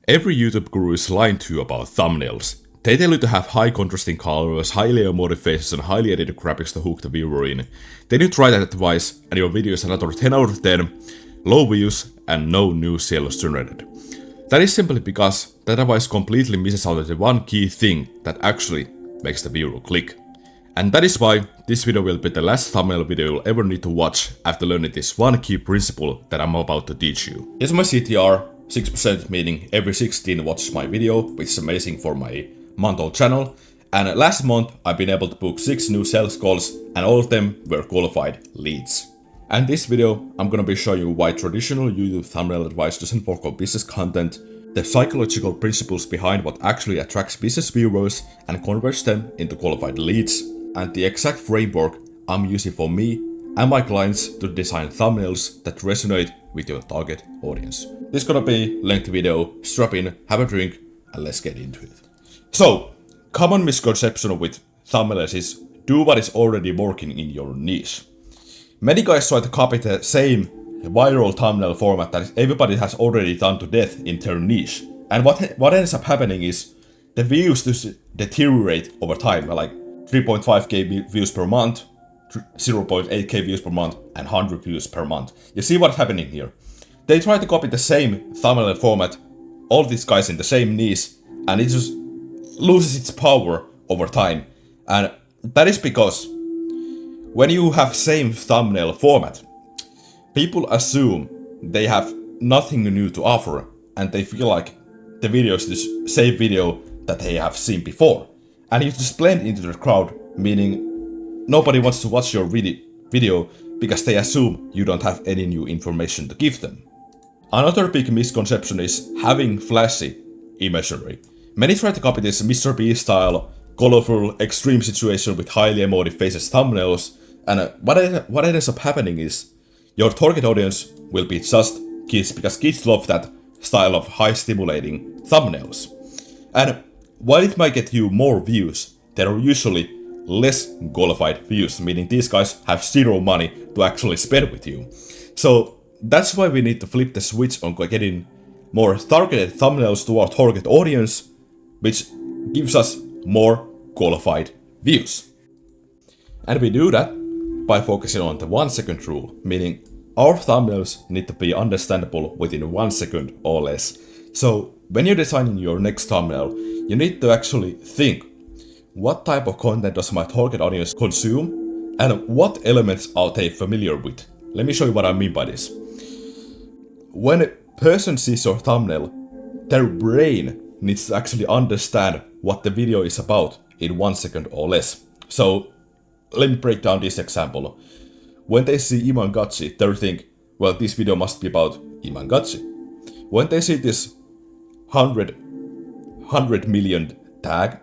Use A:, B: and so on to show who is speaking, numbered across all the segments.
A: Every YouTube guru is lying to you about thumbnails. They tell you to have high contrasting colors, highly emotive faces and highly edited graphics to hook the viewer in. Then you try that twice and your video is another 10 out of 10, low views and no new sales generated. That is simply because that device completely misses out on the one key thing that actually makes the viewer click. And that is why this video will be the last thumbnail video you'll ever need to watch after learning this one key principle that I'm about to teach you. Here's my CTR, 6% meaning every 16 watches my video, which is amazing for my month-old channel. And last month I've been able to book 6 new sales calls and all of them were qualified leads. And this video I'm gonna be showing you why traditional YouTube thumbnail advice doesn't work on business content, the psychological principles behind what actually attracts business viewers and converts them into qualified leads, and the exact framework I'm using for me and my clients to design thumbnails that resonate with your target audience. This is gonna be a lengthy video, strap in, have a drink, and let's get into it. So, common misconception with thumbnails is do what is already working in your niche. Many guys try to copy the same viral thumbnail format that everybody has already done to death in their niche. And what ends up happening is the views just deteriorate over time, like 3.5k views per month, 0.8k views per month, and 100 views per month. You see what's happening here? They try to copy the same thumbnail format, all these guys in the same niche, and it just loses its power over time. And that is because when you have same thumbnail format, people assume they have nothing new to offer and they feel like the video is the same video that they have seen before. And you just blend into the crowd, meaning nobody wants to watch your video because they assume you don't have any new information to give them. Another big misconception is having flashy imagery. Many try to copy this Mr. Beast style, colorful, extreme situation with highly emotive faces thumbnails, and what ends up happening is your target audience will be just kids, because kids love that style of high stimulating thumbnails. And while it might get you more views, there are usually less qualified views, meaning these guys have zero money to actually spend with you. So that's why we need to flip the switch on getting more targeted thumbnails to our target audience, which gives us more qualified views. And we do that by focusing on the 1 second rule, meaning our thumbnails need to be understandable within 1 second or less. So when you're designing your next thumbnail, you need to actually think, what type of content does my target audience consume and what elements are they familiar with? Let me show you what I mean by this. When a person sees your thumbnail, their brain needs to actually understand what the video is about in 1 second or less. So let me break down this example. When they see Iman Gatsi, they think, well, this video must be about Iman Gatsi. When they see this 100 million tag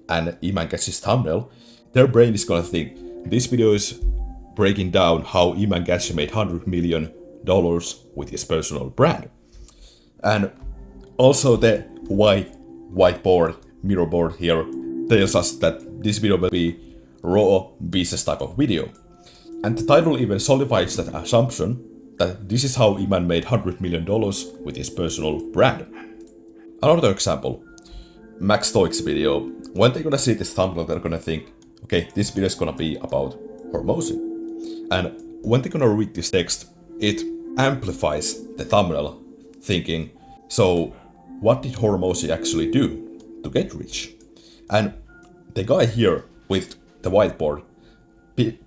A: and Iman Gatsi's thumbnail, their brain is gonna think, this video is breaking down how Iman Gatsi made $100 million with his personal brand. And also the whiteboard, mirror board here tells us that this video will be raw business type of video. And the title even solidifies that assumption that this is how Iman made $100 million with his personal brand. Another example, Max Stoics video. When they're gonna see this thumbnail, they're gonna think, okay, this video is gonna be about Hormozi. And when they're gonna read this text, it amplifies the thumbnail, thinking, so what did Hormozi actually do to get rich? And the guy here with the whiteboard,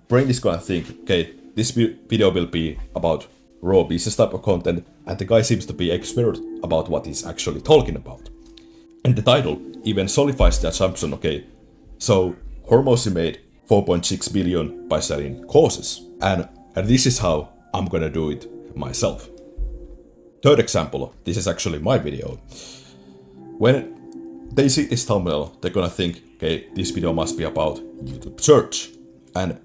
A: brain is gonna think, okay, this video will be about raw business type of content, and the guy seems to be expert about what he's actually talking about. And the title even solidifies the assumption, okay, so Hormozi made 4.6 billion by selling courses, and this is how I'm gonna do it myself. Third example, this is actually my video. When they see this thumbnail, they're gonna think, okay, this video must be about YouTube search. And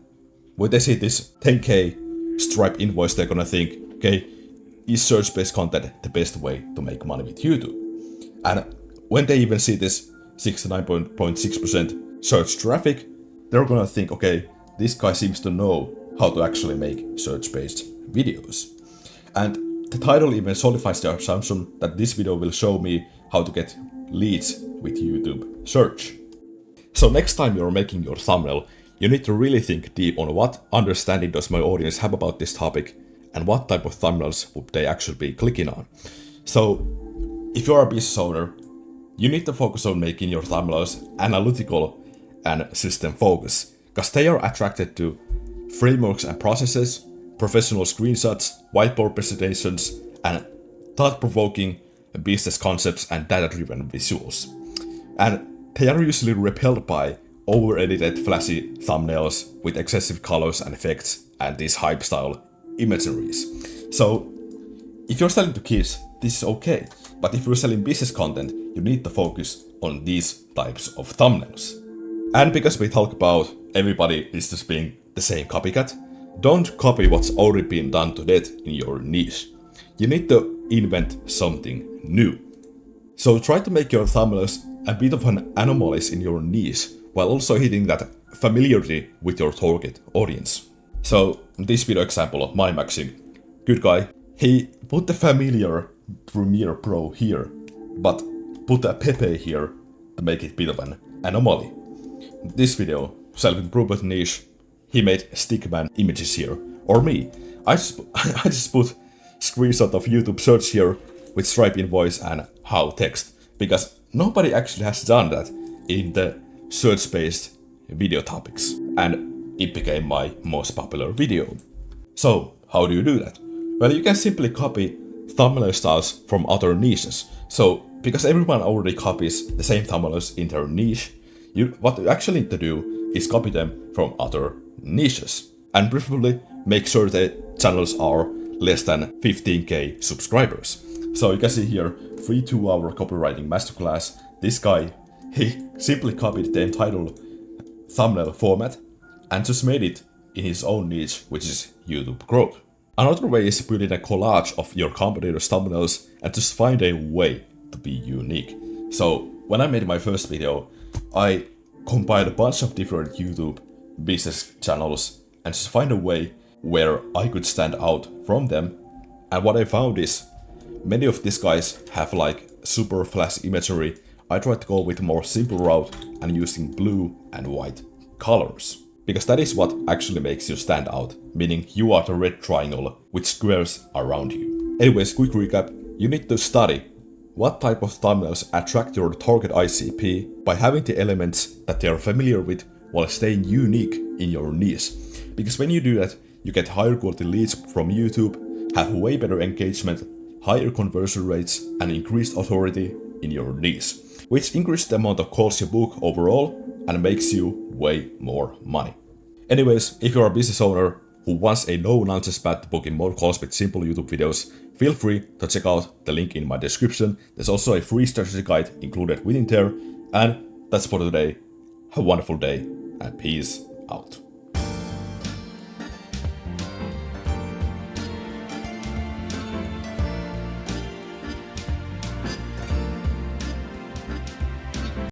A: when they see this 10k Stripe invoice, they're gonna think, okay, is search-based content the best way to make money with YouTube? And when they even see this 69.6% search traffic, they're gonna think, okay, this guy seems to know how to actually make search-based videos. And the title even solidifies the assumption that this video will show me how to get leads with YouTube search. So next time you're making your thumbnail, you need to really think deep on what understanding does my audience have about this topic and what type of thumbnails would they actually be clicking on. So if you're a business owner, you need to focus on making your thumbnails analytical and system focused, because they are attracted to frameworks and processes, professional screenshots, whiteboard presentations, and thought-provoking business concepts and data-driven visuals. And they are usually repelled by over-edited flashy thumbnails with excessive colors and effects and these hype-style imageries. So if you're selling to kids, this is okay. But if you're selling business content, you need to focus on these types of thumbnails. And because we talk about everybody is just being the same copycat, don't copy what's already been done to death in your niche. You need to invent something new. So try to make your thumbnails a bit of an anomaly in your niche, while also hitting that familiarity with your target audience. So this video example of my Maxi, good guy, he put the familiar Premiere Pro here, but put a Pepe here to make it a bit of an anomaly. This video, self-improvement niche, he made stickman images here. Or me, I just put screenshot of YouTube search here with Stripe invoice and how text, because nobody actually has done that in the search-based video topics, and it became my most popular video. So how do you do that? Well, you can simply copy thumbnail styles from other niches. So because everyone already copies the same thumbnails in their niche, what you actually need to do is copy them from other niches, and preferably make sure the channels are less than 15k subscribers. So you can see here, free 2-hour copywriting masterclass. This guy, he simply copied the entire thumbnail format and just made it in his own niche, which is YouTube growth. Another way is building a collage of your competitors' thumbnails and just find a way to be unique. So when I made my first video, I compiled a bunch of different YouTube business channels and just find a way where I could stand out from them. And what I found is many of these guys have like super flashy imagery. I tried to go with a more simple route and using blue and white colors, because that is what actually makes you stand out, meaning you are the red triangle with squares around you. Anyways, quick recap, you need to study what type of thumbnails attract your target ICP by having the elements that they are familiar with while staying unique in your niche. Because when you do that, you get higher quality leads from YouTube, have way better engagement, higher conversion rates, and increased authority in your niche, which increases the amount of calls you book overall and makes you way more money. Anyways, if you're a business owner who wants a no-nonsense path to booking more calls with simple YouTube videos, feel free to check out the link in my description. There's also a free strategy guide included within there. And that's for today. Have a wonderful day and peace out.